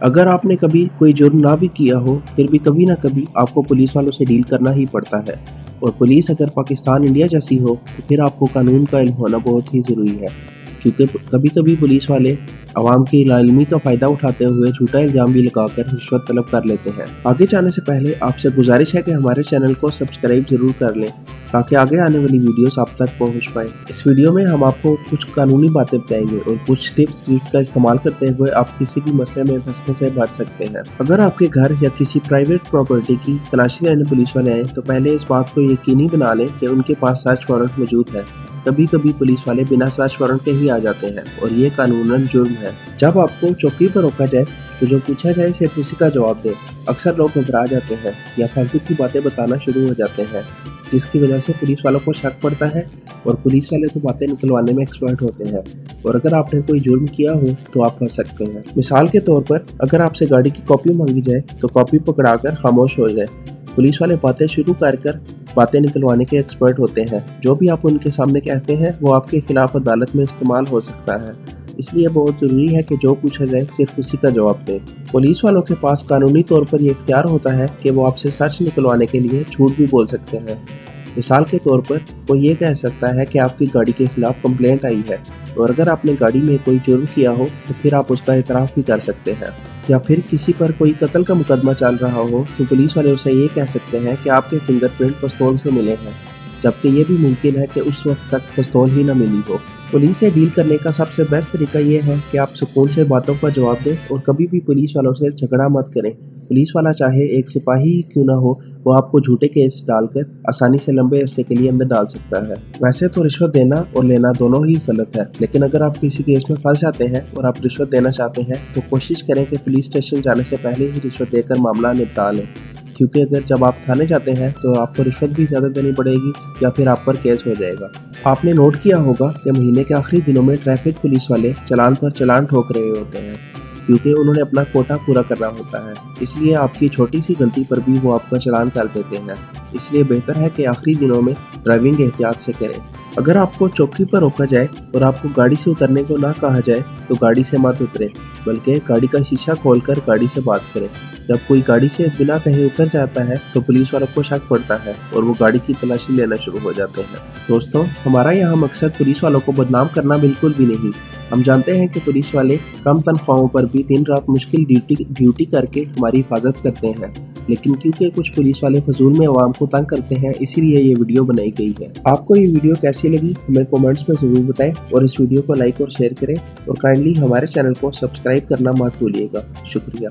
अगर आपने कभी कोई जुर्म ना भी किया हो, फिर भी कभी ना कभी आपको पुलिस वालों से डील करना ही पड़ता है। और पुलिस अगर पाकिस्तान इंडिया जैसी हो तो फिर आपको कानून का इल्म होना बहुत ही ज़रूरी है, क्योंकि कभी कभी पुलिस वाले आवाम की लाइल्मी का फ़ायदा उठाते हुए झूठा इल्ज़ाम भी लगाकर रिश्वत तलब कर लेते हैं। आगे जाने से पहले आपसे गुजारिश है कि हमारे चैनल को सब्सक्राइब जरूर कर लें ताकि आगे आने वाली वीडियोस आप तक पहुंच पाए। इस वीडियो में हम आपको कुछ कानूनी बातें बताएंगे और कुछ टिप्स जिसका इस्तेमाल करते हुए आप किसी भी मसले में फंसने से बच सकते हैं। अगर आपके घर या किसी प्राइवेट प्रॉपर्टी की तलाशी लेने पुलिस वाले आए तो पहले इस बात को यकीनी बना लें कि उनके पास सर्च वारंट मौजूद है। कभी कभी पुलिस वाले बिना सर्च वारंट के ही आ जाते हैं और ये कानूनन जुर्म है। जब आपको चौकी पर रोका जाए तो जो पूछा जाए सिर्फ उसी का जवाब दें। अक्सर लोग घबरा जाते हैं या फालतू की बातें बताना शुरू हो जाते हैं, जिसकी वजह से पुलिस वालों को शक पड़ता है और पुलिस वाले तो बातें निकलवाने में एक्सपर्ट होते हैं और अगर आपने कोई जुर्म किया हो तो आप फंस सकते हैं। मिसाल के तौर पर अगर आपसे गाड़ी की कॉपी मांगी जाए तो कॉपी पकड़ाकर खामोश हो जाए। पुलिस वाले बातें शुरू कर बातें निकलवाने के एक्सपर्ट होते हैं। जो भी आप उनके सामने कहते हैं वो आपके खिलाफ अदालत में इस्तेमाल हो सकता है, इसलिए बहुत ज़रूरी है कि जो पूछा जाए सिर्फ उसी का जवाब दें। पुलिस वालों के पास कानूनी तौर पर यह इख्तियार होता है कि वो आपसे सच निकलवाने के लिए झूठ भी बोल सकते हैं। मिसाल के तौर पर वो ये कह सकता है कि आपकी गाड़ी के खिलाफ कंप्लेंट आई है और अगर आपने गाड़ी में कोई जुर्म किया हो तो फिर आप उसका इतराफ़ भी कर सकते हैं। या फिर किसी पर कोई कत्ल का मुकदमा चल रहा हो तो पुलिस वाले उसे ये कह सकते हैं कि आपके फिंगरप्रिंट पिस्तौल से मिले हैं, जबकि ये भी मुमकिन है कि उस वक्त तक पिस्तौल ही न मिली हो। पुलिस से डील करने का सबसे बेस्ट तरीका ये है कि आप सुकून से बातों का जवाब दें और कभी भी पुलिस वालों से झगड़ा मत करें। पुलिस वाला चाहे एक सिपाही ही क्यों ना हो, वो आपको झूठे केस डालकर आसानी से लंबे अरसे के लिए अंदर डाल सकता है। वैसे तो रिश्वत देना और लेना दोनों ही गलत है, लेकिन अगर आप किसी केस में फंस जाते हैं और आप रिश्वत देना चाहते हैं तो कोशिश करें कि पुलिस स्टेशन जाने से पहले ही रिश्वत देकर मामला निपटा लें, क्योंकि अगर जब आप थाने जाते हैं तो आपको रिश्वत भी ज़्यादा देनी पड़ेगी या फिर आप पर केस हो जाएगा। आपने नोट किया होगा कि महीने के आखिरी दिनों में ट्रैफिक पुलिस वाले चालान पर चालान ठोक रहे होते हैं, क्योंकि उन्होंने अपना कोटा पूरा करना होता है। इसलिए आपकी छोटी सी गलती पर भी वो आपका चालान कर देते हैं। इसलिए बेहतर है कि आखिरी दिनों में ड्राइविंग एहतियात से करें। अगर आपको चौकी पर रोका जाए और आपको गाड़ी से उतरने को ना कहा जाए तो गाड़ी से मत उतरें, बल्कि गाड़ी का शीशा खोलकर गाड़ी से बात करें। जब कोई गाड़ी से बिना कहे उतर जाता है तो पुलिस वालों को शक पड़ता है और वो गाड़ी की तलाशी लेना शुरू हो जाते हैं। दोस्तों, हमारा यहाँ मकसद पुलिस वालों को बदनाम करना बिल्कुल भी नहीं। हम जानते हैं कि पुलिस वाले कम तनख्वाहों पर भी दिन रात मुश्किल ड्यूटी करके हमारी हिफाजत करते हैं, लेकिन क्योंकि कुछ पुलिस वाले फजूल में आवाम को तंग करते हैं, इसीलिए ये वीडियो बनाई गई है। आपको ये वीडियो कैसी लगी हमें कमेंट्स में ज़रूर बताएं और इस वीडियो को लाइक और शेयर करें और काइंडली हमारे चैनल को सब्सक्राइब करना मत भूलिएगा। शुक्रिया।